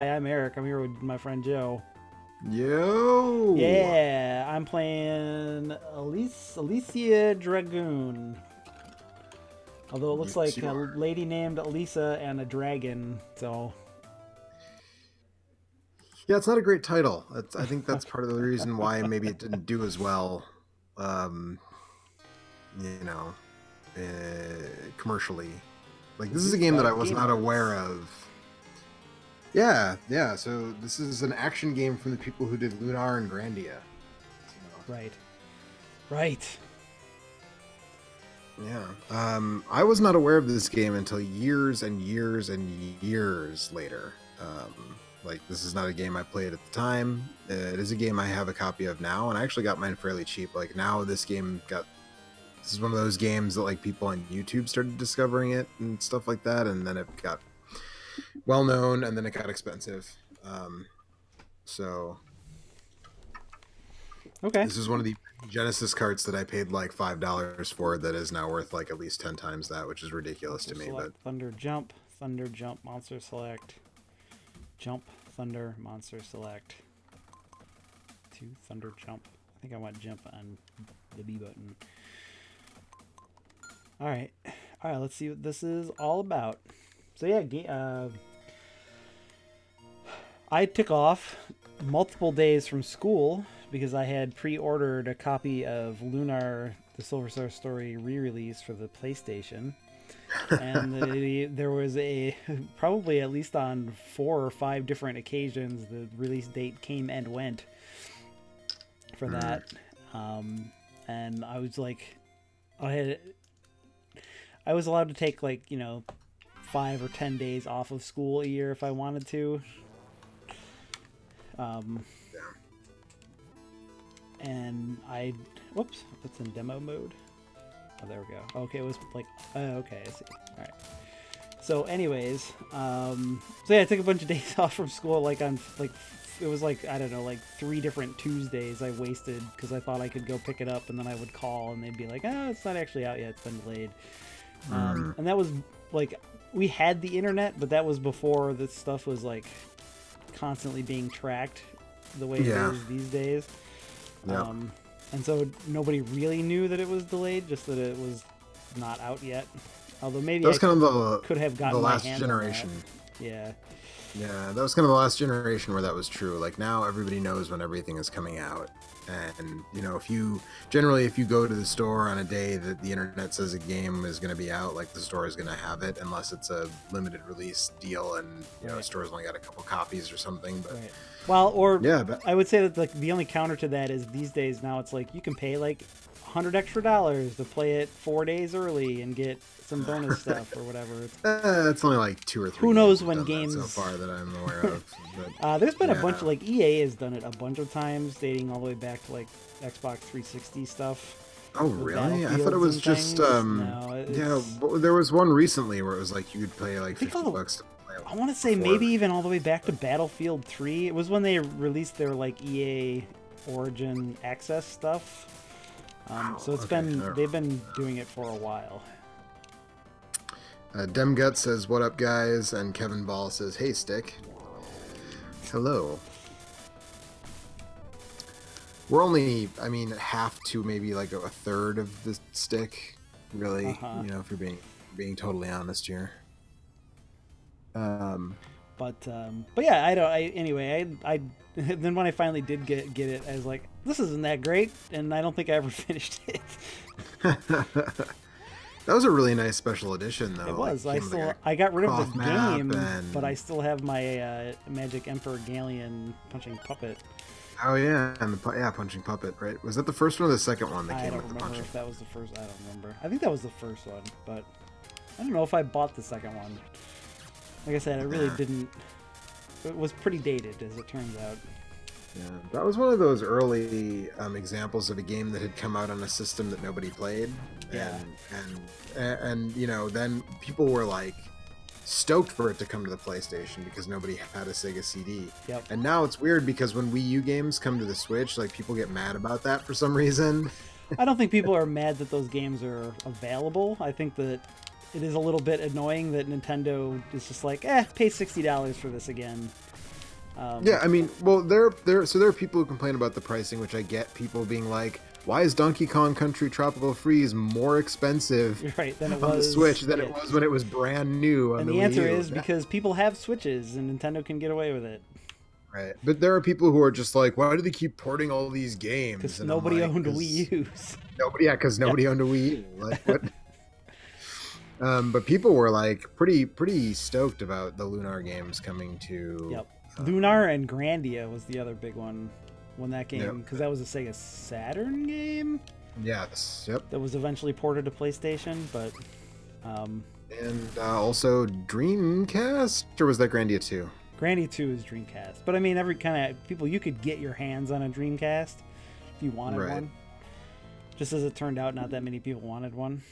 Hi, I'm Eric. I'm here with my friend Joe. Yo! Yeah, I'm playing Alisia Dragoon. Although it looks Yes, like you a are. lady named Alisa and a dragon, so... Yeah, it's not a great title. I think that's part of the reason why maybe it didn't do as well, um, you know, commercially. Like, Is this is a this game that I about was game not aware arts? of. Yeah, yeah, so this is an action game from the people who did Lunar and Grandia. Right. Right. Yeah. I was not aware of this game until years and years and years later. Like, this is not a game I played at the time. It is a game I have a copy of now, and I actually got mine fairly cheap. Like, now this is one of those games that, like, people on YouTube started discovering it and stuff like that, and then it got well known, and then it got expensive. So Okay. this is one of the Genesis carts that I paid like $5 for that is now worth like at least 10 times that, which is ridiculous Monster to me. But select, thunder jump, monster select, jump, thunder, monster select, two, thunder jump. I think I want jump on the B button. Alright, let's see what this is all about. So yeah, I took off multiple days from school because I had pre-ordered a copy of Lunar, the Silver Star Story re-release for the PlayStation. And there was probably at least on 4 or 5 different occasions, the release date came and went for that. And I was like, I was allowed to take, like, 5 or 10 days off of school a year if I wanted to. And whoops, it's in demo mode. Oh, there we go. Okay, it was like, okay, I see. All right. So anyways, so yeah, I took a bunch of days off from school, like it was like, I don't know, like 3 different Tuesdays I wasted because I thought I could go pick it up, and then I would call and they'd be like, oh, it's not actually out yet, it's been delayed. And that was like, we had the internet, but that was before this stuff was like constantly being tracked the way it is these days. Yep. And so nobody really knew that it was delayed, just that it was not out yet. Although maybe that was kind of could have gotten the my last hands generation. on that. Yeah. Yeah, that was kind of the last generation where that was true. Like, now everybody knows when everything is coming out. And, if you go to the store on a day that the internet says a game is going to be out, like, the store is going to have it unless it's a limited release deal and, the store's only got a couple copies or something. But Well, or yeah, but I would say that like the only counter to that is these days now it's like you can pay like $100 extra to play it 4 days early and get some bonus stuff or whatever. It's only like 2 or 3. Who knows games when done that games so far that I'm aware of. But, there's been a bunch of, like, EA has done it a bunch of times, dating all the way back to like Xbox 360 stuff. oh really? I thought it was just No, yeah. But there was one recently where it was like you could pay like $50 to play. I want to say before. maybe even all the way back to Battlefield 3. It was when they released their like EA Origin Access stuff. So it's they've been doing it for a while. Demgut says, "What up, guys?" And Kevin Ball says, "Hey, Stick." Hello. We're only, half to maybe like a third of the stick, really. If you're being totally honest here. But yeah, I then when I finally did get it, I was like, this isn't that great, and I don't think I ever finished it. That was a really nice special edition, though. It was. Like, I got rid of the game, and... but I still have my Magic Emperor Galleon punching puppet. Oh yeah, and punching puppet, right? Was that the first one or the second one that came with the punching? I don't remember if that was the first. I don't remember. I think that was the first one, but I don't know if I bought the second one. Like I said, I really didn't. It was pretty dated, as it turns out. Yeah, that was one of those early examples of a game that had come out on a system that nobody played. Yeah. And then people were like stoked for it to come to the PlayStation because nobody had a Sega CD. Yep. And now it's weird because when Wii U games come to the Switch, like, people get mad about that for some reason. I don't think people are mad that those games are available. I think that it is a little bit annoying that Nintendo is just like, pay $60 for this again. Yeah, I mean, well, there are people who complain about the pricing, which I get. People being like, "Why is Donkey Kong Country Tropical Freeze more expensive than it on was the Switch than it was when it was brand new on and the the Wii answer U?" is because people have Switches and Nintendo can get away with it. Right, but there are people who are just like, "Why do they keep porting all these games?" Because And nobody like, owned Wii U's. Because nobody owned a Wii U. Like what? But people were like pretty stoked about the Lunar games coming to. Yep. Lunar and Grandia was the other big one when that game, because that was a Sega Saturn game. Yes. Yep. That was eventually ported to PlayStation, but. And also Dreamcast, or was that Grandia 2? Grandia 2 is Dreamcast, but I mean, every kind of people you could get your hands on a Dreamcast if you wanted one. Just as it turned out, not that many people wanted one.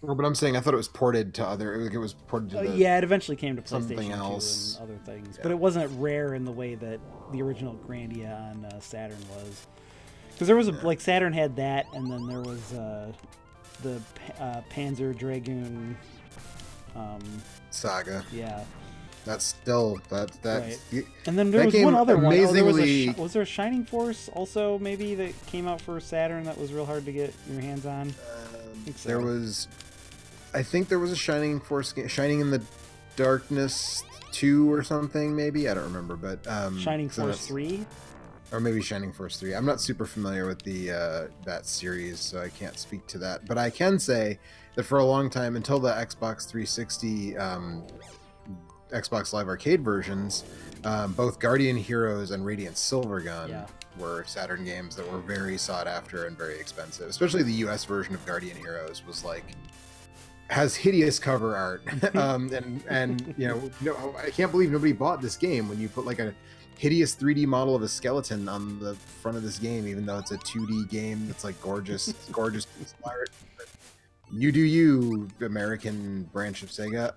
Well, but I'm saying I thought it was ported to other. It was ported to. Yeah, it eventually came to PlayStation 2 else. and other things, but it wasn't rare in the way that the original Grandia on Saturn was. Because there was like Saturn had that, and then there was the Panzer Dragoon Saga. Yeah. That's still that. Right. And then there was one other amazingly... one. Was there a Shining Force also maybe that came out for Saturn that was real hard to get your hands on? I think so. There was. I think there was a Shining Force game, Shining in the Darkness 2 or something, maybe. I don't remember, but Shining Force 3? Or maybe Shining Force 3. I'm not super familiar with the that series, so I can't speak to that. But I can say that for a long time, until the Xbox 360 Xbox Live Arcade versions, both Guardian Heroes and Radiant Silvergun were Saturn games that were very sought after and very expensive. Especially the US version of Guardian Heroes was like has hideous cover art, and you know, I can't believe nobody bought this game when you put like a hideous 3D model of a skeleton on the front of this game, even though it's a 2D game that's like gorgeous, gorgeous piece of art. You do you, American branch of Sega.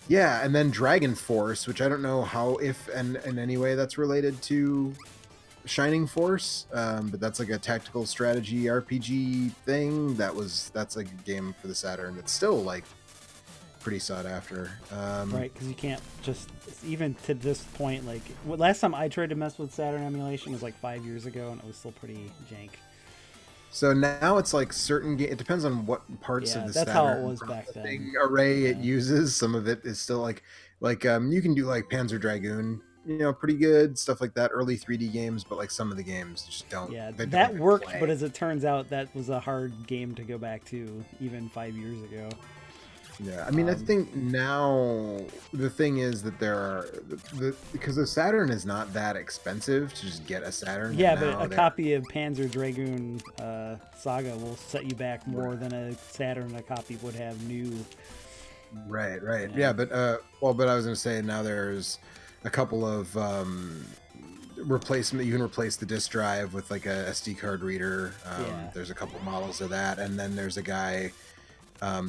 Yeah, and then Dragon Force, which I don't know how, if and in any way that's related to Shining Force, but that's like a tactical strategy RPG thing. That's like a game for the Saturn that's still like pretty sought after. Right, because you can't just, even to this point, like last time I tried to mess with Saturn emulation was like 5 years ago, and it was still pretty jank. So now it's like certain it depends on what parts of the that's Saturn how it was back then. array it uses. Some of it is still like you can do like Panzer Dragoon, you know, pretty good stuff like that, early 3D games, but like some of the games just don't. Yeah, that worked, but as it turns out, that was a hard game to go back to even 5 years ago. Yeah, I mean, I think now the thing is that there are because the Saturn is not that expensive to just get a Saturn. Yeah, but a copy of Panzer Dragoon Saga will set you back more than a Saturn a copy would have new. Right. Yeah, but but I was going to say now there's a couple of replacement. You can replace the disk drive with like a SD card reader. There's a couple models of that, and then there's a guy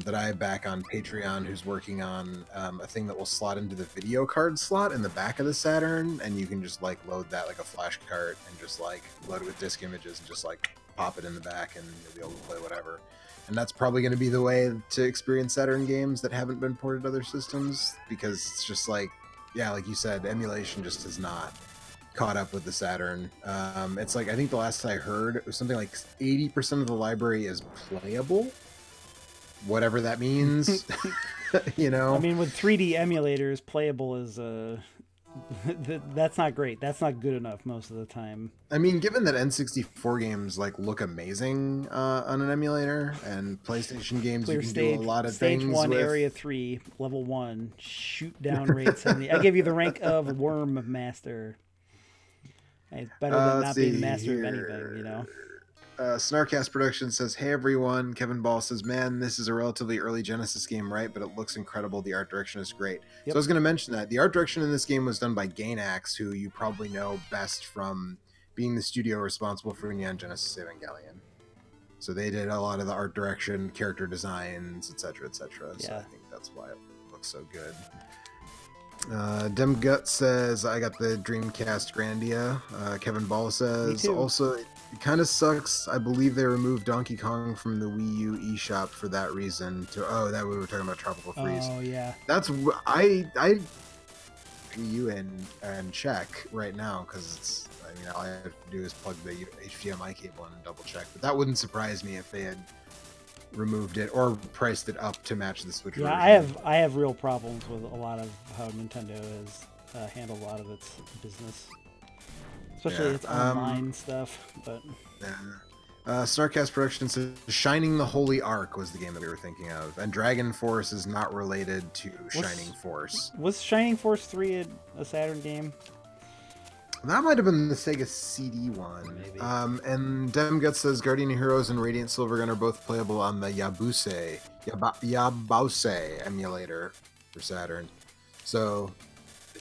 that I back on Patreon who's working on a thing that will slot into the video card slot in the back of the Saturn, and you can just like load that like a flash cart and just like load it with disk images and just like pop it in the back, and you'll be able to play whatever. And that's probably going to be the way to experience Saturn games that haven't been ported to other systems, because it's just like, yeah, like you said, emulation just has not caught up with the Saturn. It's like, I think the last I heard, it was something like 80% of the library is playable, whatever that means. You know, I mean, with 3D emulators, playable is that's not great. That's not good enough most of the time. I mean, given that N64 games like look amazing on an emulator, and PlayStation games you can do a lot of things. Stage 1, Area 3, Level 1, shoot down rate 70. I give you the rank of Worm Master. It's better than not being master of anything, you know. Snarkcast Productions says, "Hey everyone." Kevin Ball says, "Man, this is a relatively early Genesis game, right? But it looks incredible. The art direction is great." Yep. So I was going to mention that the art direction in this game was done by Gainax, who you probably know best from being the studio responsible for Neon Genesis Evangelion. So they did a lot of the art direction, character designs, etc., etc. So I think that's why it looks so good. Demgut says, "I got the Dreamcast Grandia." Kevin Ball says, "Also, it kind of sucks. I believe they removed Donkey Kong from the Wii U eShop for that reason." That we were talking about Tropical Freeze. Oh yeah. That's you and check right now because it's. I mean, all I have to do is plug the HDMI cable and double check. But that wouldn't surprise me if they had removed it or priced it up to match the Switch version. I have real problems with a lot of how Nintendo has handled a lot of its business, especially its online stuff. But Snarkcast Productions says Shining the Holy Ark was the game that we were thinking of, and Dragon Force is not related to Shining Force. Was Shining Force 3 a Saturn game? That might have been the Sega CD one. Maybe. And Demgut says Guardian Heroes and Radiant Silvergun are both playable on the Yabause emulator for Saturn. So,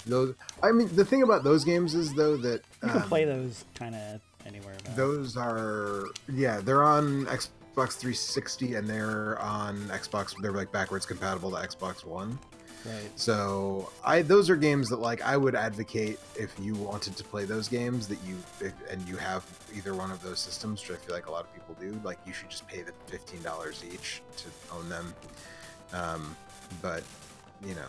those. I mean, the thing about those games is though that you can play those kind of anywhere. Those are they're on Xbox 360 and they're on Xbox. They're like backwards compatible to Xbox One. Right. So those are games that like I would advocate if you wanted to play those games that and you have either one of those systems, which I feel like a lot of people do. Like you should just pay the $15 each to own them. But you know,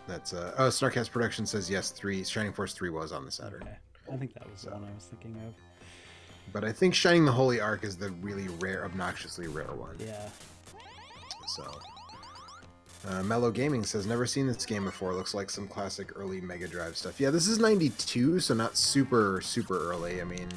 that's Snarkcast Production says yes. Shining Force 3 was on the Saturn. Okay. I think that was the one I was thinking of. But I think Shining the Holy Ark is the really rare, obnoxiously rare one. Yeah. So. Mellow Gaming says, never seen this game before. Looks like some classic early Mega Drive stuff. Yeah, this is 92, so not super, super early. I mean,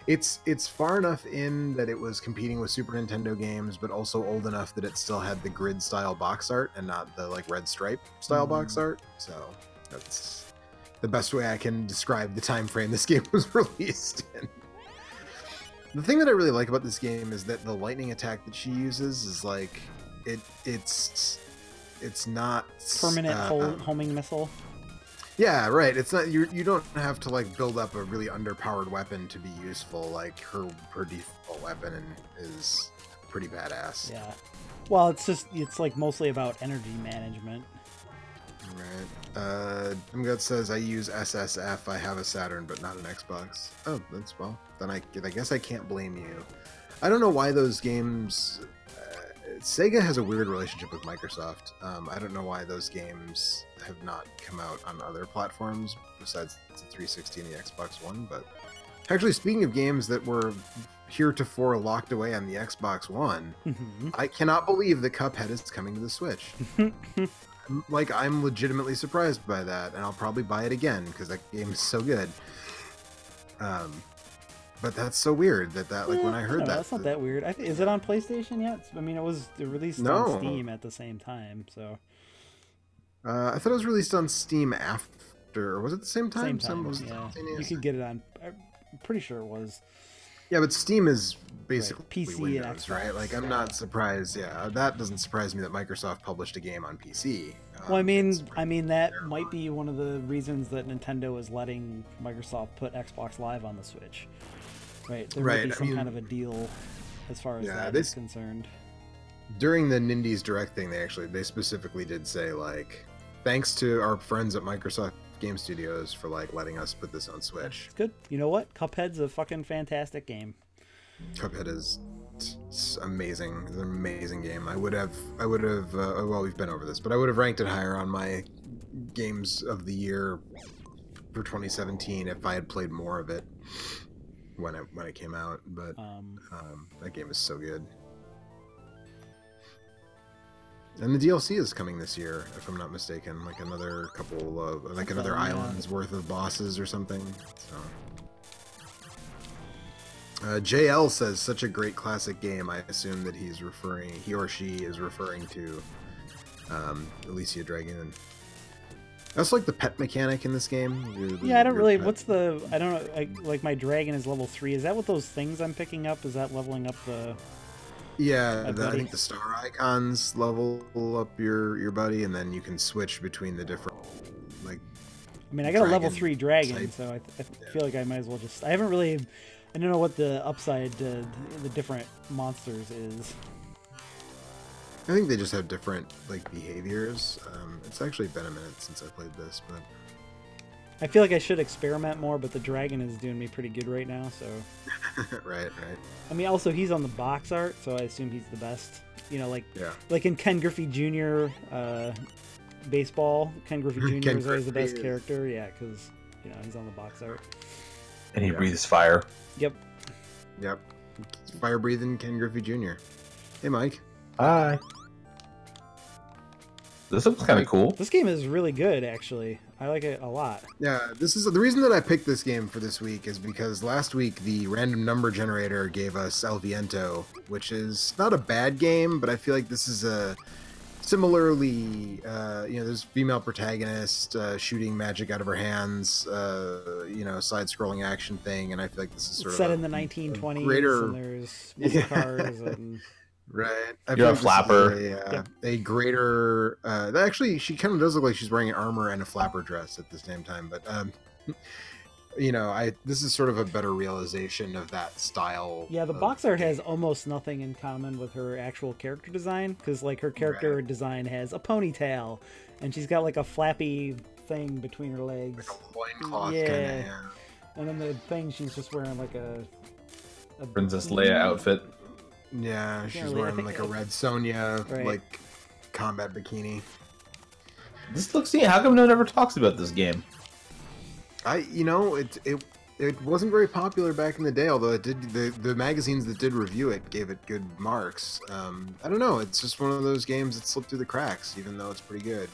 it's far enough in that it was competing with Super Nintendo games, but also old enough that it still had the grid-style box art and not the, like, red stripe-style box art. So that's the best way I can describe the time frame this game was released in. The thing that I really like about this game is that the lightning attack that she uses is, like... It's not permanent homing missile. Yeah, right. It's not you don't have to like build up a really underpowered weapon to be useful. Like her default weapon is pretty badass. Yeah. Well, it's like mostly about energy management. Right. Demgut says I use SSF. I have a Saturn, but not an Xbox. Oh, that's well. Then I guess I can't blame you. I don't know why those games. Sega has a weird relationship with Microsoft. I don't know why those games have not come out on other platforms besides the 360 and the Xbox One. But actually, speaking of games that were heretofore locked away on the Xbox One, I cannot believe that Cuphead is coming to the Switch. I'm legitimately surprised by that, and I'll probably buy it again because that game is so good. But that's so weird that like when I heard that. That's not that weird. Is it on PlayStation yet? I mean, it was released on Steam at the same time, so. I thought it was released on Steam after. Was it the same time? Same time, yeah. You could get it on. I'm pretty sure it was. Yeah, but Steam is basically PC Windows, and Xbox, right? Like, I'm not surprised. Yeah, that doesn't surprise me that Microsoft published a game on PC. Well, I mean that might be one of the reasons that Nintendo is letting Microsoft put Xbox Live on the Switch. Right, there might be some kind of a deal as far as that is concerned. During the Nindies Direct thing, they specifically did say, like, thanks to our friends at Microsoft Game Studios for, like, letting us put this on Switch. It's good. You know what? Cuphead's a fucking fantastic game. Cuphead is amazing. It's an amazing game. I would have, well, we've been over this, but I would have ranked it higher on my games of the year for 2017 if I had played more of it. When it came out, but that game is so good. And the DLC is coming this year, if I'm not mistaken. Like another couple of, like another island's worth of bosses or something. So, JL says such a great classic game. I assume that he or she is referring to Alisia Dragoon. I also like the pet mechanic in this game. Yeah, I don't really. I don't know. Like my dragon is level 3. Is that what those things I'm picking up? Is that leveling up the? Yeah, I think the star icons level up your buddy, and then you can switch between the different. Like, I mean, I got a level 3 dragon, so I feel like I might as well just. I haven't really. I don't know what the upside to the different monsters is. I think they just have different like behaviors. It's actually been a minute since I played this, but I feel like I should experiment more. But the dragon is doing me pretty good right now, so. Right. I mean, also he's on the box art, so I assume he's the best. You know, like in Ken Griffey Jr. baseball. Ken Griffey Jr. Ken is always the Griffey best is- character. Yeah, because he's on the box art. And he breathes fire. Yep. Yep. Fire breathing Ken Griffey Jr. Hey, Mike. Hi. This looks kind of cool. This game is really good, actually. I like it a lot. Yeah, this is the reason that I picked this game for this week is because last week the random number generator gave us El Viento, which is not a bad game, but I feel like this is a similarly, there's female protagonist shooting magic out of her hands, side-scrolling action thing, and I feel like this is sort It's of set in the 1920s, greater... and there's muscle cars and... Right. I You're feel a like this is flapper. a greater... actually, she kind of does look like she's wearing armor and a flapper dress at the same time, but... this is sort of a better realization of that style. Yeah, the box art has almost nothing in common with her actual character design, because like her character design has a ponytail, and she's got like a flappy thing between her legs. Like a loincloth Yeah. kind of, And then the thing, she's just wearing like a Princess Leia outfit. Yeah, she's really- I wearing think like a red Sonya, Right. like, combat bikini. This looks neat. How come no one ever talks about this game? It wasn't very popular back in the day, although it did. The magazines that did review it gave it good marks. I don't know. It's just one of those games that slipped through the cracks, even though it's pretty good.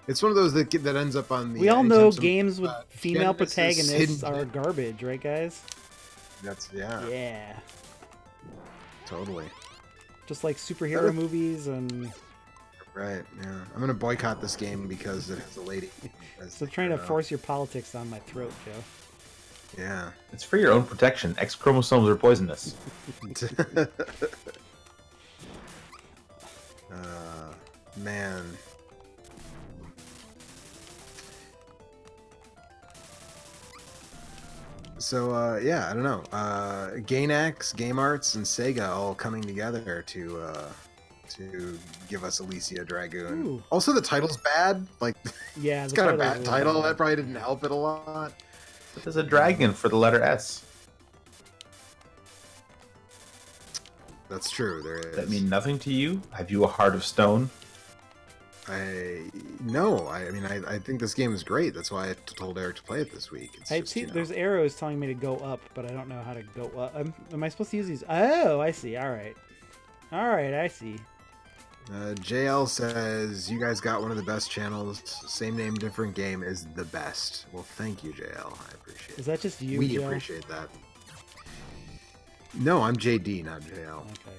It's one of those that ends up on the. We all know anytime some, games with female Genesis protagonists hidden- are garbage, right, guys? Yeah, totally. Just like superhero movies and... Right. Yeah, I'm gonna boycott this game because it has a lady. So trying to force your politics down my throat, Joe. Yeah. It's for your own protection. X chromosomes are poisonous. Man. So I don't know. Gainax, Game Arts, and Sega all coming together to give us Alisia Dragoon. Ooh. Also, the title's bad. Like, Yeah, it's the got a title's bad really title. bad. That probably didn't help it a lot. There's a dragon for the letter S. That's true. There is. Does that mean nothing to you? Have you a heart of stone? No. I think this game is great. That's why I told Eric to play it this week. It's I just, see. There's arrows telling me to go up, but I don't know how to go up. Am I supposed to use these? Oh, I see. All right, I see. JL says, you guys got one of the best channels. Same name, different game is the best. Well, thank you, JL. I appreciate it. Is that just you, We Joe? appreciate that. No, I'm JD, not JL. Okay.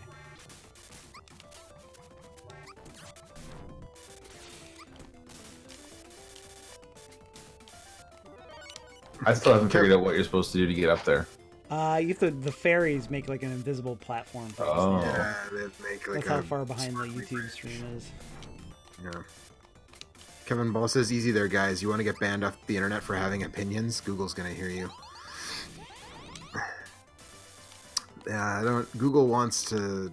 I still haven't figured out what you're supposed to do to get up there. You have to. The fairies make like an invisible platform for us. Oh. Yeah, they make like That's how far behind the YouTube stream is. Yeah. Kevin Ball says, easy there, guys. You want to get banned off the internet for having opinions? Google's gonna hear you. Yeah, Google wants to...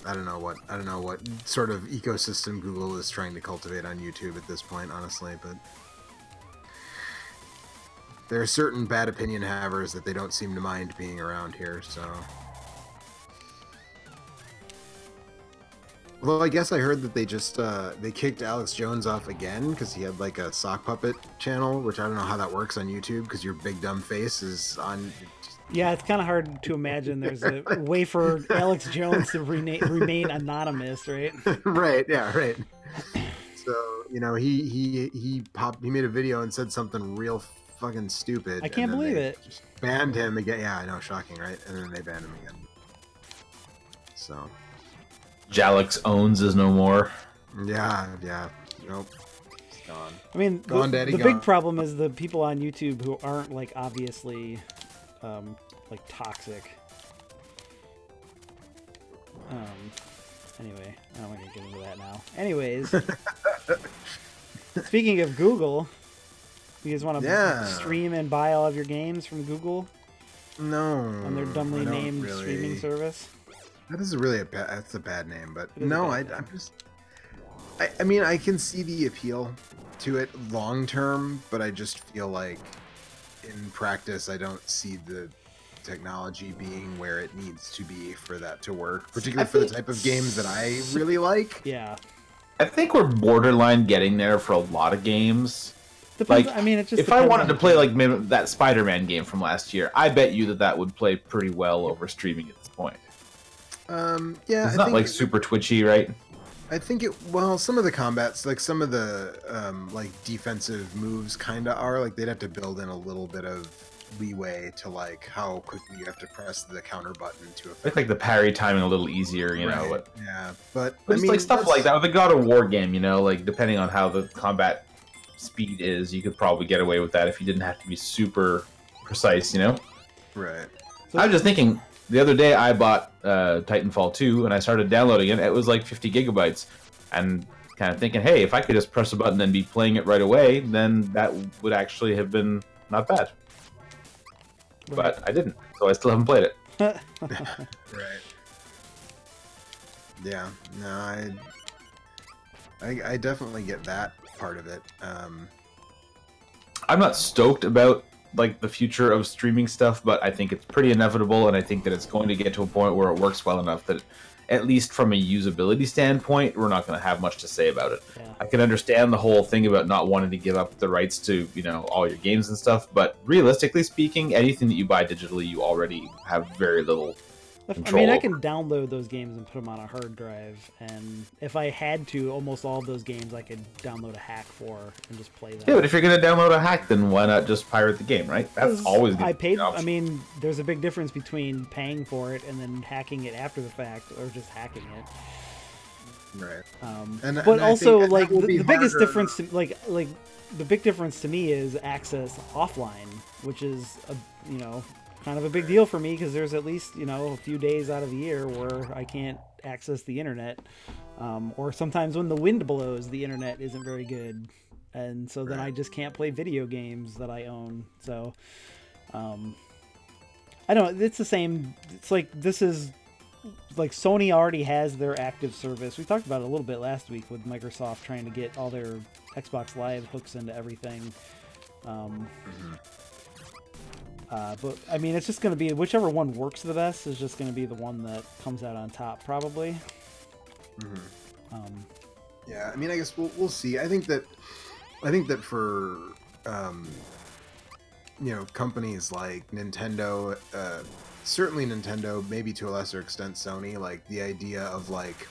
I don't know what sort of ecosystem Google is trying to cultivate on YouTube at this point, honestly, but... There are certain bad opinion havers that they don't seem to mind being around here, so... Well, I guess I heard that they just, they kicked Alex Jones off again because he had, like, a sock puppet channel, which I don't know how that works on YouTube because your big dumb face is on... Yeah, it's kind of hard to imagine there's a way for Alex Jones to remain anonymous, right? Right, yeah, right. So, he made a video and said something real fucking stupid. I can't believe it. Just banned him again. Yeah, I know, shocking, right? And then they banned him again. So... Jalix owns is no more. Yeah, nope. It's gone. I mean, Gone, the Daddy, big gone. problem is the people on YouTube who aren't like obviously like toxic. Anyway, I don't want to get into that now. Anyways, speaking of Google, you guys want to stream and buy all of your games from Google No. on their dumbly I don't named really. streaming service? That is really that's a bad name, but It is a no, bad I'm just... I mean, I can see the appeal to it long term, but I just feel like in practice, I don't see the technology being where it needs to be for that to work, particularly for the type of games that I really like. Yeah. I think we're borderline getting there for a lot of games. Depends, Like, I mean, it just if I depends wanted on to the play game. like maybe that Spider-Man game from last year, I bet you that would play pretty well over streaming at this point. Yeah, It's I not think like super twitchy, right? I think it. Well, some of the combats, like some of the like defensive moves, kind of are like they'd have to build in a little bit of leeway to like how quickly you have to press the counter button to affect. Like the parry timing a little easier, you know. Right, yeah, but But I it's mean, like stuff that's- like that with the God of War game, you know, like depending on how the combat speed is, you could probably get away with that if you didn't have to be super precise, you know. Right. So, I was just thinking the other day I bought Titanfall 2 and I started downloading it. It was like 50 gigabytes, and kind of thinking, hey, if I could just press a button and be playing it right away, then that would actually have been not bad. But I didn't, so I still haven't played it. Right. Yeah. No, I definitely get that part of it. I'm not stoked about like the future of streaming stuff, but I think it's pretty inevitable, and I think that it's going to get to a point where it works well enough that, at least from a usability standpoint, we're not going to have much to say about it. Yeah. I can understand the whole thing about not wanting to give up the rights to, you know, all your games and stuff, but realistically speaking, anything that you buy digitally, you already have very little I control mean, I over. can download those games and put them on a hard drive, and if I had to, almost all of those games I could download a hack for and just play them. Yeah, but if you're going to download a hack, then why not just pirate the game, right? That's always going I to be paid. an option. I mean, there's a big difference between paying for it and then hacking it after the fact, or just hacking it. right. But and I also, think that like will the be biggest harder- difference, like the big difference to me is access offline, which is kind of a big deal for me because there's at least a few days out of the year where I can't access the internet, or sometimes when the wind blows, the internet isn't very good, and so then I just can't play video games that I own. So, I don't. It's the same. It's like this is. Like Sony already has their active service. We talked about it a little bit last week with Microsoft trying to get all their Xbox Live hooks into everything. But I mean, it's just going to be whichever one works the best is just going to be the one that comes out on top, probably. Yeah, I mean, I guess we'll see. I think that for companies like Nintendo, certainly Nintendo, maybe to a lesser extent Sony, like the idea of like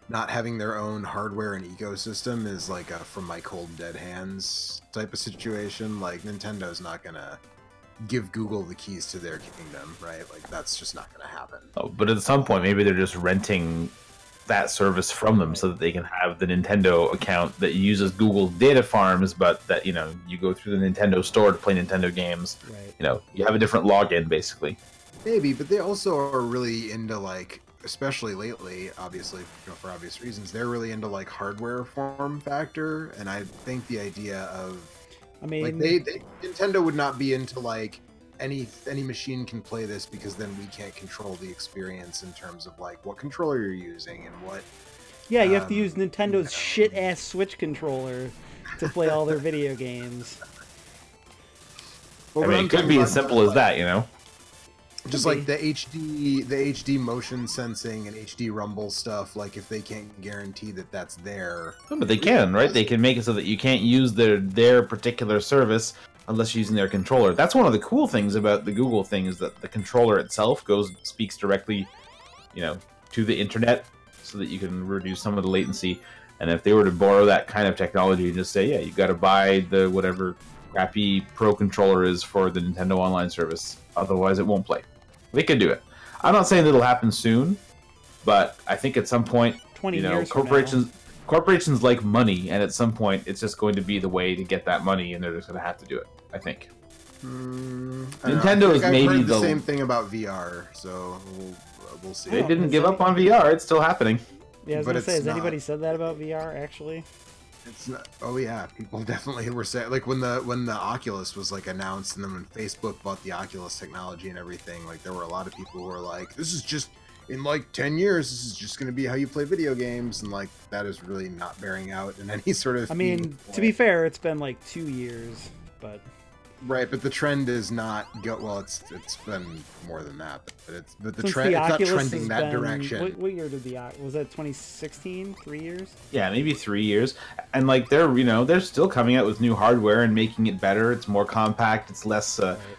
not having their own hardware and ecosystem is like a from my cold dead hands type of situation. Like Nintendo's not gonna give Google the keys to their kingdom, right? Like that's just not gonna happen. Oh, but at some point, maybe they're just renting that service from them so that they can have the Nintendo account that uses Google's data farms, but that, you go through the Nintendo store to play Nintendo games. Right. You have a different login, basically. Maybe, but they also are really into like, especially lately, obviously, for obvious reasons, they're really into like hardware form factor, and I think the idea of, I mean, like Nintendo would not be into like any machine can play this because then we can't control the experience in terms of like what controller you're using and what. Yeah, you have to use Nintendo's shit-ass Switch controller to play all their video games. Well, I mean, it could be as simple as that, Just like the HD motion sensing and HD rumble stuff. Like if they can't guarantee that that's there, But they can, right? They can make it so that you can't use their particular service unless you're using their controller. That's one of the cool things about the Google thing is that the controller itself speaks directly, to the internet, so that you can reduce some of the latency. And if they were to borrow that kind of technology and just say, yeah, you got to buy the whatever crappy Pro controller is for the Nintendo Online service, otherwise it won't play. They could do it. I'm not saying it'll happen soon, but I think at some point, 20 years from now. corporations like money, and at some point, it's just going to be the way to get that money, and they're just going to have to do it. I think. Nintendo is maybe I've heard the same thing about VR, so we'll see. They didn't give up on VR. It's still happening. Yeah, I was But gonna say, it's has not. anybody said that about VR actually? It's not. Oh yeah, people definitely were saying like when the Oculus was like announced, and then when Facebook bought the Oculus technology and everything, like there were a lot of people who were like, "This is just in like 10 years, this is just going to be how you play video games," and like that is really not bearing out in any sort of. I mean, to be fair, it's been like 2 years, but Right, but the trend is not go. Well, it's been more than that, but the Since trend the it's not Oculus trending has that been, direction. What year did was that 2016? 3 years? Yeah, maybe 3 years. And like they're still coming out with new hardware and making it better. It's more compact. It's less.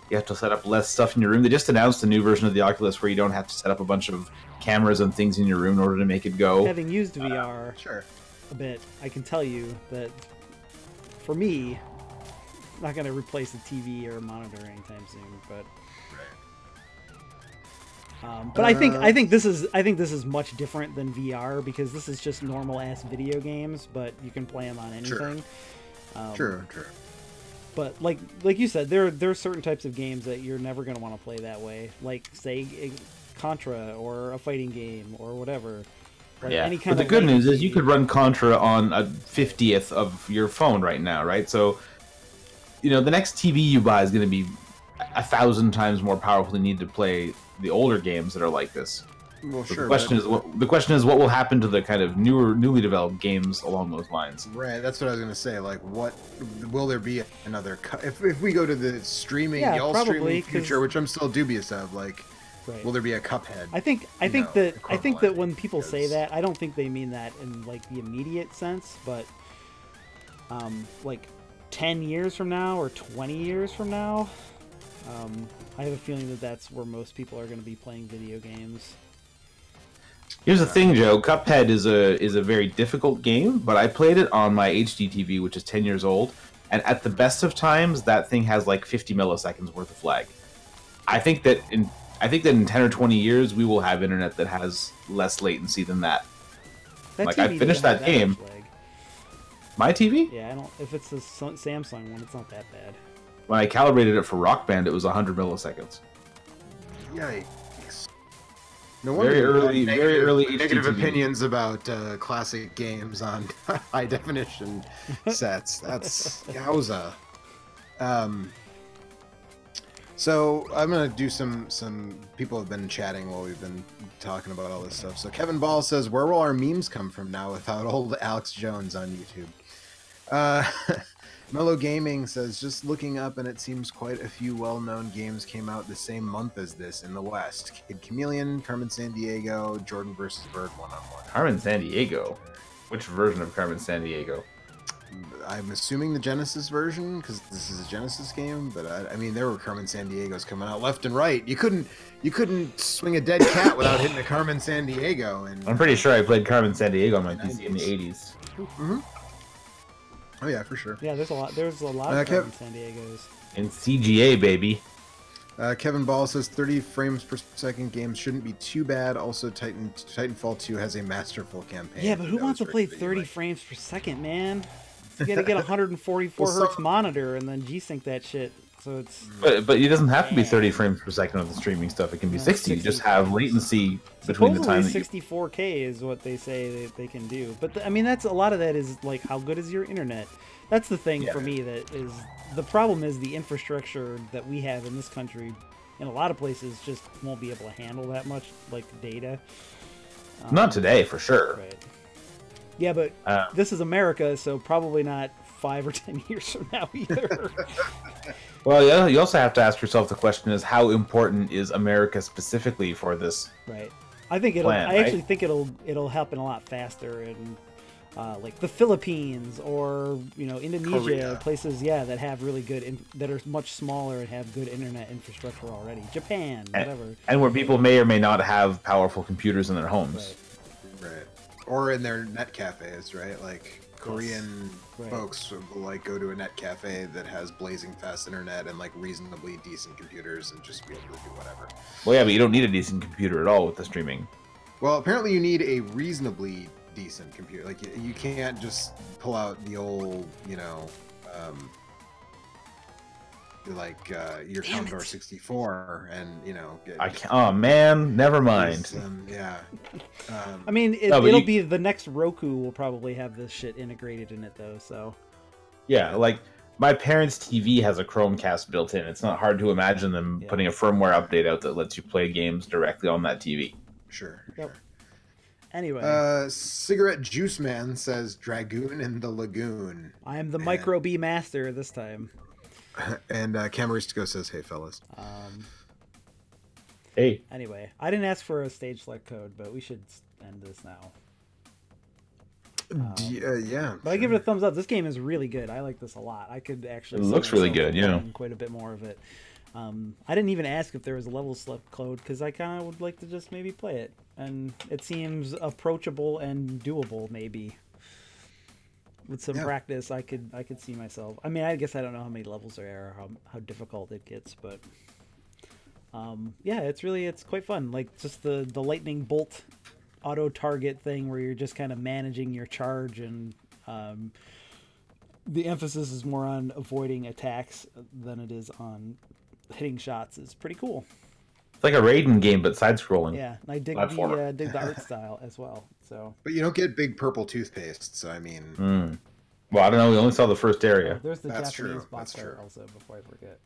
You have to set up less stuff in your room. They just announced a new version of the Oculus where you don't have to set up a bunch of cameras and things in your room in order to make it go. Having used VR Sure. a bit, I can tell you that for me, not going to replace a TV or a monitor anytime soon, but I think this is much different than VR because this is just normal ass video games, but you can play them on anything. True. But like you said, there are certain types of games that you're never going to want to play that way, like say Contra or a fighting game or whatever. Like yeah, any kind but the of good news is latency. you could run Contra on a 50th of your phone right now, right? So, the next TV you buy is going to be 1,000 times more powerful than you need to play the older games that are like this. Well, So sure. the question is what will happen to the kind of newly developed games along those lines. Right, that's what I was gonna say. Like, what will there be another? If we go to the streaming, Yeah, y'all probably, streaming 'cause- future, which I'm still dubious of, like, Right. will there be a Cuphead? I think know, that when people say because- that, I don't think they mean that in like the immediate sense, but like 10 years from now or 20 years from now, I have a feeling that that's where most people are going to be playing video games. Here's the thing, Joe. Cuphead is a very difficult game, but I played it on my HD TV, which is 10 years old, and at the best of times, that thing has like 50 milliseconds worth of lag. I think that in 10 or 20 years, we will have internet that has less latency than that. That Like, TV I finished doesn't that have game. much lag. My TV, Yeah, I don't. If it's a Samsung one, it's not that bad. when I calibrated it for Rock Band, it was 100 milliseconds. Yikes! No wonder Very you had early negative HDTV. opinions about classic games on high definition sets. That's yowza. So I'm gonna do some people have been chatting while we've been talking about all this stuff. So Kevin Ball says, where will our memes come from now without old Alex Jones on YouTube? Mellow Gaming says, just looking up and it seems quite a few well-known games came out the same month as this in the West. Kid Chameleon, Carmen Sandiego, Jordan vs. Bird 1-on-1. Carmen Sandiego. Which version of Carmen Sandiego? I'm assuming the Genesis version because this is a Genesis game, but I mean there were Carmen Sandiegos coming out left and right. You couldn't swing a dead cat without hitting a Carmen Sandiego. And I'm pretty sure I played Carmen Sandiego on my PC in the 80s. Mm-hmm. Oh yeah, for sure. Yeah, there's a lot of Carmen Sandiegos. In CGA, baby. Kevin Ball says 30 frames per second games shouldn't be too bad. Also, Titanfall 2 has a masterful campaign. Yeah, but who That wants to was play written 30 like- frames per second, man? You gotta get a 144 Well, hertz monitor and then G-Sync that shit. So it's But it doesn't have to be 30 frames per second with the streaming stuff. It can be 60. You just have latency between the time supposedly that you... 64K is what they say they can do. But I mean, that's a lot of that is like how good is your internet? That's the thing for me that is the problem is the infrastructure that we have in this country. In a lot of places, just won't be able to handle that much like data. Not today, for sure. Right. Yeah, but this is America, so probably not 5 or 10 years from now either. Well, yeah, you also have to ask yourself the question is how important is America specifically for this? Right. I think it'll. Plan, I actually think it'll happen a lot faster in like the Philippines or Indonesia, Korea. places that have really good that are much smaller and have good internet infrastructure already. Japan, whatever. And where people may or may not have powerful computers in their homes. Right. Right. Or in their net cafes, right? Like Korean Right. folks will like go to a net cafe that has blazing fast internet and like reasonably decent computers and just be able to do whatever. Well, yeah, but you don't need a decent computer at all with the streaming. Well, apparently you need a reasonably decent computer. Like you can't just pull out the old, your Commodore 64 and get, Oh man, never mind. yeah. I mean, it'll be the next Roku will probably have this shit integrated in it though. So Yeah, like my parents' TV has a Chromecast built in. It's not hard to imagine them putting a firmware update out that lets you play games directly on that TV. Sure. anyway, Cigarette Juice Man says Dragoon in the Lagoon. I am the Micro B master this time. And Camaristico says, "Hey, fellas." Hey, Anyway, I didn't ask for a stage select code, but we should end this now. Yeah. But I give it a thumbs up. This game is really good. I like this a lot. I could actually. It see looks really myself good, yeah. playing quite a bit more of it. I didn't even ask if there was a level select code because I kind of would like to just maybe play it, and it seems approachable and doable. Maybe with some practice, I could see myself. I mean, I guess I don't know how many levels there are, how difficult it gets, but yeah, it's quite fun. Like just the lightning bolt auto target thing where you're just kind of managing your charge, and the emphasis is more on avoiding attacks than it is on hitting shots. Is pretty cool. it's like a Raiden game, but side-scrolling. Yeah, and I dig Platformer. dig the art style as well. So, But you don't get big purple toothpaste, so I mean, Well, I don't know. We only saw the first area. there's the That's Japanese true, box that's art true. also. Before I forget,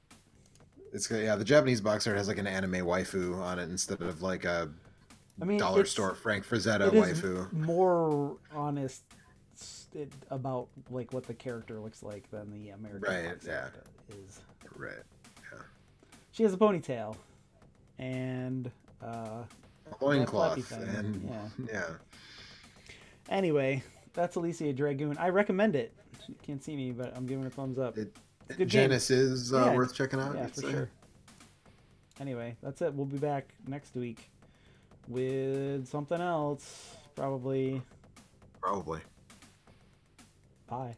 it's the Japanese box art has like an anime waifu on it instead of like a I mean, dollar it's- store Frank Frazetta it is waifu. more honest about like what the character looks like than the American Right, box yeah. art is. Right. She has a ponytail and Loincloth flappy thing, and yeah. Anyway, that's Alisia Dragoon. I recommend it. You can't see me, but I'm giving it a thumbs up. It's a good game. Genesis is Yeah. worth checking out. Yeah, you'd for say? sure. Anyway, that's it. We'll be back next week with something else, probably. Probably. Bye.